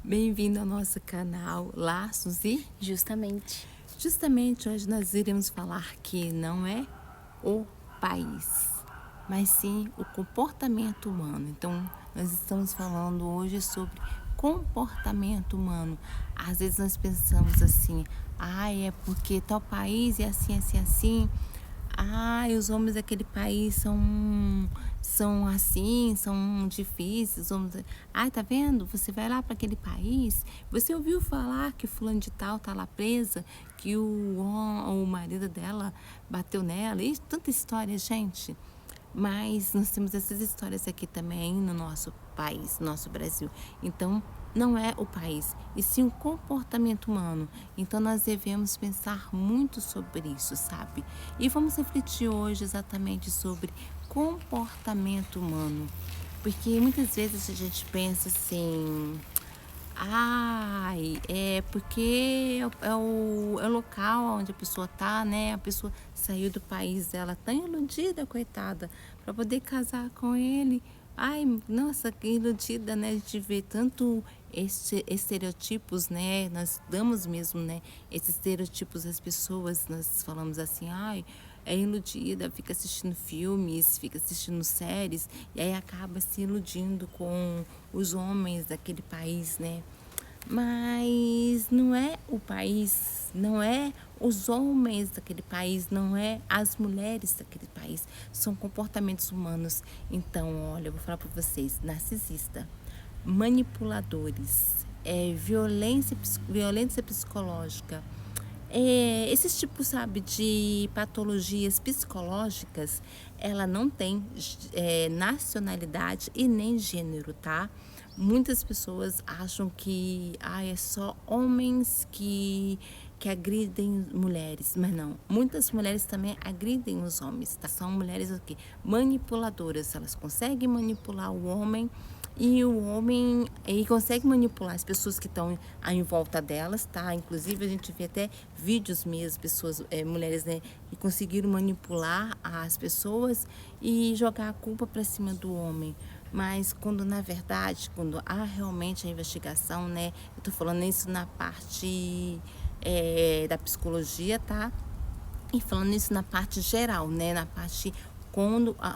Bem-vindo ao nosso canal Laços e Justamente hoje nós iremos falar que não é o país, mas sim o comportamento humano. Então, nós estamos falando hoje sobre comportamento humano. Às vezes nós pensamos assim, é porque tal país é assim, assim, assim. Os homens daquele país são assim, são difíceis. Tá vendo? Você vai lá para aquele país, você ouviu falar que fulano de tal tá lá presa, que o marido dela bateu nela, e tanta história, gente. Mas nós temos essas histórias aqui também no nosso país, no nosso Brasil. Então, não é o país, e sim o comportamento humano. Então, nós devemos pensar muito sobre isso, sabe? E vamos refletir hoje exatamente sobre comportamento humano. Porque muitas vezes a gente pensa assim, é porque é o local onde a pessoa tá, né? A pessoa saiu do país dela tão iludida, coitada, para poder casar com ele. Nossa, que iludida, né? A gente vê tanto estereotipos, né? Nós damos mesmo, né? Esses estereotipos às pessoas, nós falamos assim, é iludida, fica assistindo filmes, fica assistindo séries, e aí acaba se iludindo com os homens daquele país, né? Mas não é o país, não é os homens daquele país, não é as mulheres daquele país, são comportamentos humanos. Então, olha, eu vou falar para vocês, narcisista, manipuladores, violência psicológica, esses tipos, sabe, de patologias psicológicas, ela não tem nacionalidade e nem gênero, tá? Muitas pessoas acham que é só homens que agridem mulheres, mas não. Muitas mulheres também agridem os homens, tá? São mulheres o quê? Manipuladoras, elas conseguem manipular o homem, e o homem consegue manipular as pessoas que estão em volta delas, tá? Inclusive a gente vê até vídeos mesmo, pessoas, mulheres, né, que conseguiram manipular as pessoas e jogar a culpa para cima do homem. Mas quando na verdade, quando há realmente a investigação, né, eu tô falando isso na parte da psicologia, tá? E falando isso na parte geral, né? Na parte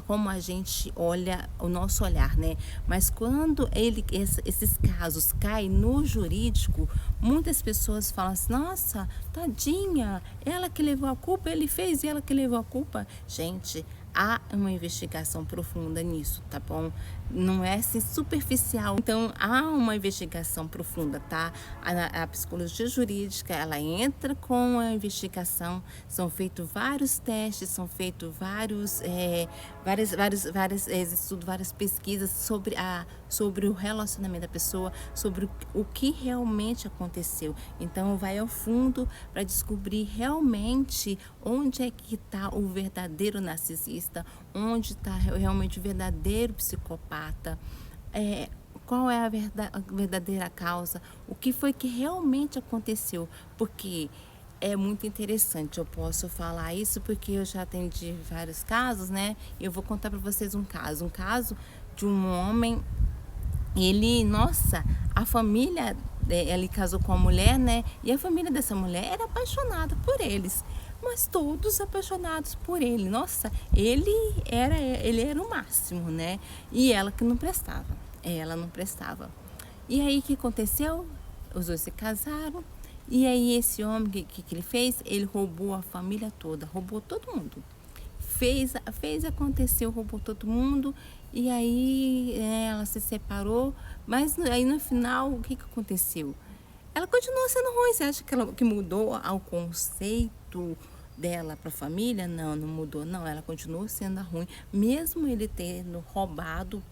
como a gente olha, o nosso olhar, né? Mas quando esses casos caem no jurídico, muitas pessoas falam assim, nossa, tadinha, ela que levou a culpa, ele fez e ela que levou a culpa. Gente, há uma investigação profunda nisso, tá bom? Não é assim superficial. Então, há uma investigação profunda, tá? A psicologia jurídica, ela entra com a investigação, são feitos vários testes, são feitos vários estudos, várias pesquisas sobre o relacionamento da pessoa, sobre o que realmente aconteceu. Então, vai ao fundo para descobrir realmente onde é que está o verdadeiro narcisista, onde está realmente o verdadeiro psicopata, qual é a verdadeira causa, o que foi que realmente aconteceu, porque é muito interessante. Eu posso falar isso porque eu já atendi vários casos, né? Eu vou contar para vocês um caso de um homem. Nossa, a família, ele casou com a mulher, né? E a família dessa mulher era apaixonada por eles, mas todos apaixonados por ele. Nossa, ele era o máximo, né? E ela que não prestava. Ela não prestava. E aí o que aconteceu? Os dois se casaram. E aí esse homem, que ele fez? Ele roubou a família toda, roubou todo mundo. Aconteceu, roubou todo mundo, e aí ela se separou, mas aí no final, o que aconteceu? Ela continua sendo ruim. Você acha que mudou o conceito dela para a família? Não, não mudou, não. Ela continua sendo ruim, mesmo ele tendo roubado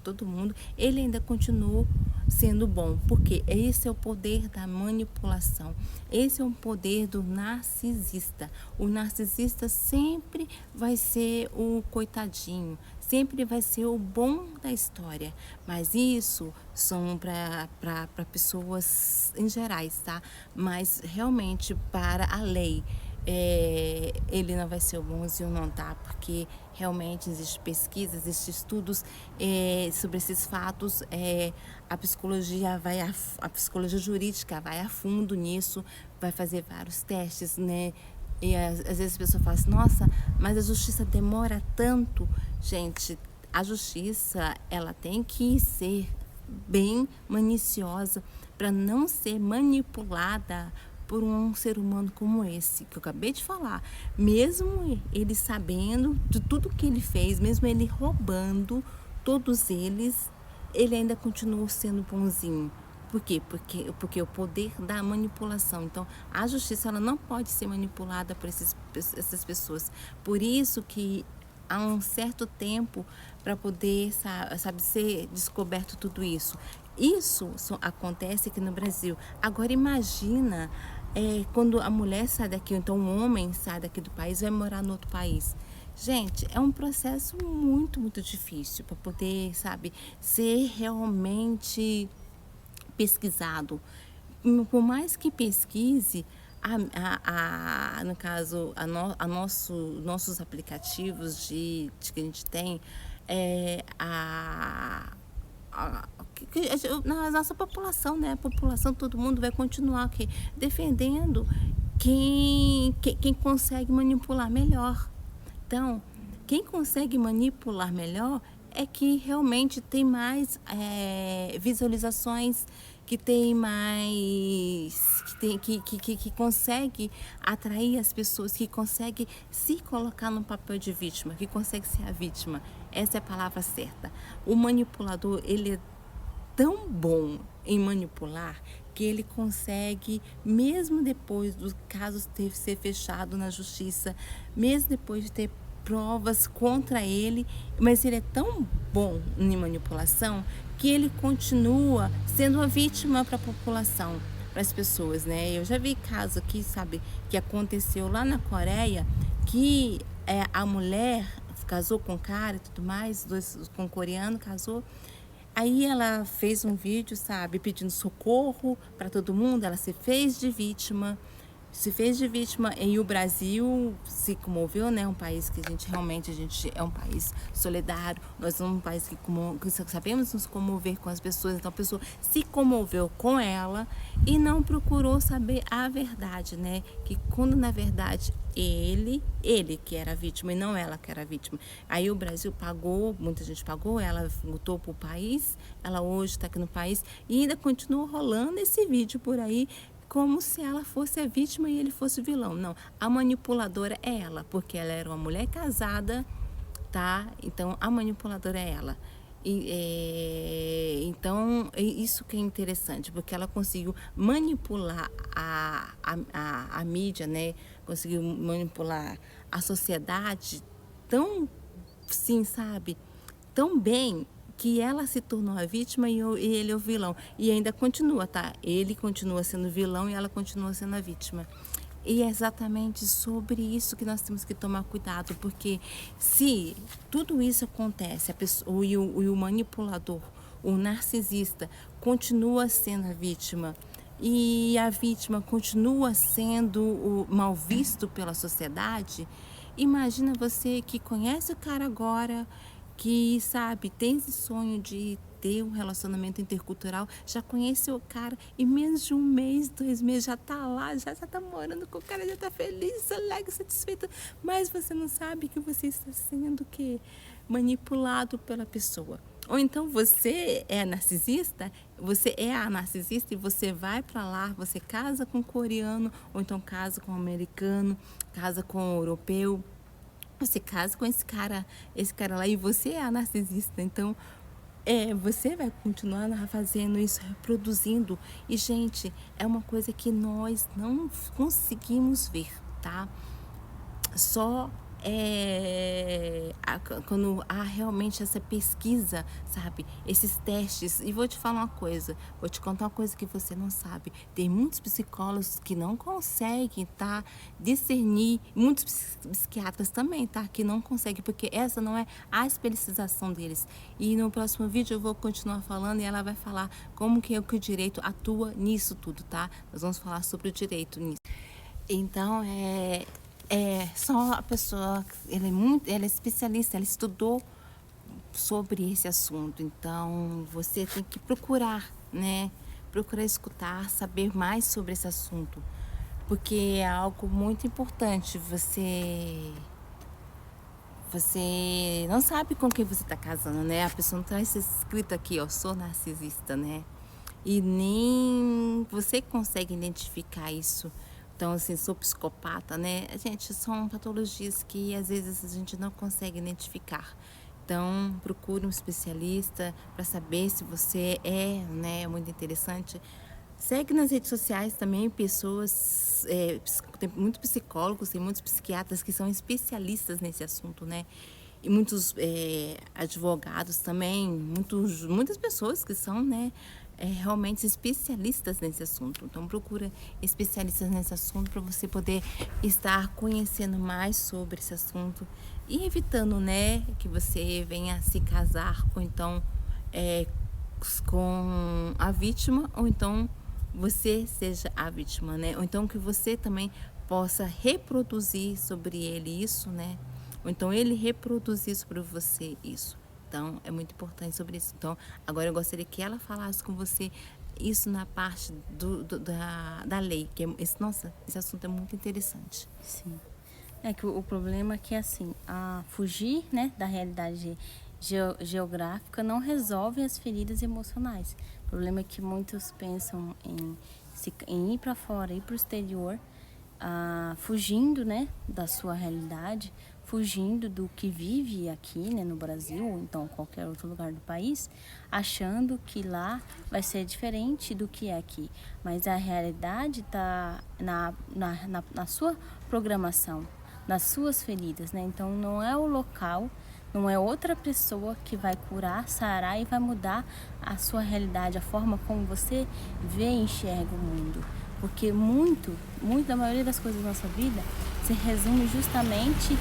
todo mundo, ele ainda continua sendo bom, porque esse é o poder da manipulação, esse é o poder do narcisista. O narcisista sempre vai ser o coitadinho, sempre vai ser o bom da história, mas isso são para pessoas em gerais, tá? Mas realmente para a lei, ele não vai ser o bonzinho não, tá? Porque realmente existe pesquisa, existem estudos sobre esses fatos, a psicologia jurídica vai a fundo nisso, vai fazer vários testes, né? E às vezes a pessoa fala assim, nossa, mas a justiça demora tanto. Gente, a justiça, ela tem que ser bem maliciosa para não ser manipulada por um ser humano como esse, que eu acabei de falar. Mesmo ele sabendo de tudo que ele fez, mesmo ele roubando todos eles, ele ainda continua sendo bonzinho. Por quê? Porque o poder da manipulação. Então, a justiça ela não pode ser manipulada por essas pessoas. Por isso que há um certo tempo para poder, sabe, ser descoberto tudo isso. Isso acontece aqui no Brasil. Agora imagina quando a mulher sai daqui, ou então um homem sai daqui do país e vai morar no outro país. Gente, é um processo muito, muito difícil para poder, sabe, ser realmente pesquisado. Por mais que pesquise, no caso, nossos aplicativos que a gente tem, na nossa população, né? A população, todo mundo vai continuar aqui defendendo quem consegue manipular melhor. Então, quem consegue manipular melhor é que realmente tem mais visualizações, que tem mais, que consegue atrair as pessoas, que consegue se colocar no papel de vítima, que consegue ser a vítima. Essa é a palavra certa. O manipulador, ele é tão bom em manipular que ele consegue, mesmo depois do caso ser fechado na justiça, mesmo depois de ter provas contra ele, mas ele é tão bom em manipulação que ele continua sendo a vítima para a população, para as pessoas, né? Eu já vi caso aqui, sabe, que aconteceu lá na Coreia, que a mulher casou com o cara e tudo mais, com um coreano, casou. Aí ela fez um vídeo, sabe, pedindo socorro para todo mundo, ela se fez de vítima e o Brasil se comoveu, né? Um país que a gente é um país solidário, nós somos um país que sabemos nos comover com as pessoas, então a pessoa se comoveu com ela e não procurou saber a verdade, né? Que quando na verdade ele que era a vítima e não ela que era a vítima. Aí o Brasil pagou, muita gente pagou, ela voltou para o país, ela hoje está aqui no país e ainda continua rolando esse vídeo por aí como se ela fosse a vítima e ele fosse o vilão. Não, a manipuladora é ela, porque ela era uma mulher casada, tá? Então a manipuladora é ela. Então, isso que é interessante, porque ela conseguiu manipular a mídia, né? Conseguiu manipular a sociedade tão, sim, sabe? Tão bem que ela se tornou a vítima e ele é o vilão. E ainda continua, tá? Ele continua sendo vilão e ela continua sendo a vítima. E é exatamente sobre isso que nós temos que tomar cuidado, porque se tudo isso acontece, a pessoa, o manipulador, o narcisista, continua sendo a vítima, e a vítima continua sendo mal visto pela sociedade, imagina você que conhece o cara agora, que, sabe, tem esse sonho de ter um relacionamento intercultural, já conheceu o cara, em menos de um mês, 2 meses, já tá lá, já tá morando com o cara, já tá feliz, alegre, satisfeito, mas você não sabe que você está sendo o quê? Manipulado pela pessoa. Ou então você é narcisista, você é a narcisista e você vai para lá, você casa com um coreano, ou então casa com um americano, casa com um europeu, você casa com esse cara lá e você é a narcisista, então você vai continuar fazendo isso, reproduzindo. E, gente, é uma coisa que nós não conseguimos ver, tá? Só quando há realmente essa pesquisa, sabe? Esses testes. E vou te falar uma coisa, vou te contar uma coisa que você não sabe. Tem muitos psicólogos que não conseguem, tá? Discernir, muitos psiquiatras também, tá? Que não conseguem, porque essa não é a especialização deles. E no próximo vídeo eu vou continuar falando e ela vai falar como que o direito atua nisso tudo, tá? Nós vamos falar sobre o direito nisso. Então, É só a pessoa, ela é especialista, ela estudou sobre esse assunto. Então, você tem que procurar, né? Procurar escutar, saber mais sobre esse assunto, porque é algo muito importante. Você não sabe com quem você está casando, né? A pessoa não traz escrito aqui, ó, sou narcisista, né? E nem você consegue identificar isso. Então, assim, sou psicopata, né? Gente, são patologias que às vezes a gente não consegue identificar. Então, procure um especialista para saber se você é, né? É muito interessante. Segue nas redes sociais também pessoas, tem muitos psicólogos, tem muitos psiquiatras que são especialistas nesse assunto, né? E muitos advogados também, muitas pessoas que são, né, realmente especialistas nesse assunto. Então, procura especialistas nesse assunto para você poder estar conhecendo mais sobre esse assunto e evitando, né, que você venha se casar ou então é, com a vítima, ou então você seja a vítima, né? Ou então que você também possa reproduzir sobre ele isso, né? Ou então ele reproduzir sobre você isso. Então, é muito importante sobre isso. Então, agora eu gostaria que ela falasse com você isso na parte da lei, que nossa, esse assunto é muito interessante. Sim. É que o problema é que, assim, a fugir, né, da realidade geográfica não resolve as feridas emocionais. O problema é que muitos pensam em ir para fora, ir para o exterior, fugindo, né, da sua realidade, fugindo do que vive aqui, né, no Brasil, ou então qualquer outro lugar do país, achando que lá vai ser diferente do que é aqui. Mas a realidade está na sua programação, nas suas feridas, né? Então não é o local, não é outra pessoa que vai curar, sarar e vai mudar a sua realidade, a forma como você vê e enxerga o mundo. Porque muito da maioria das coisas da nossa vida se resume justamente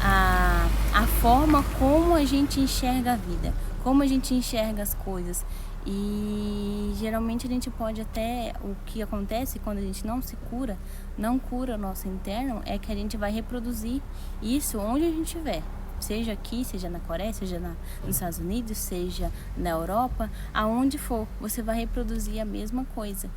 a forma como a gente enxerga a vida, como a gente enxerga as coisas. E geralmente a gente pode até, o que acontece quando a gente não se cura, não cura o nosso interno, é que a gente vai reproduzir isso onde a gente estiver. Seja aqui, seja na Coreia, seja nos Estados Unidos, seja na Europa, aonde for, você vai reproduzir a mesma coisa.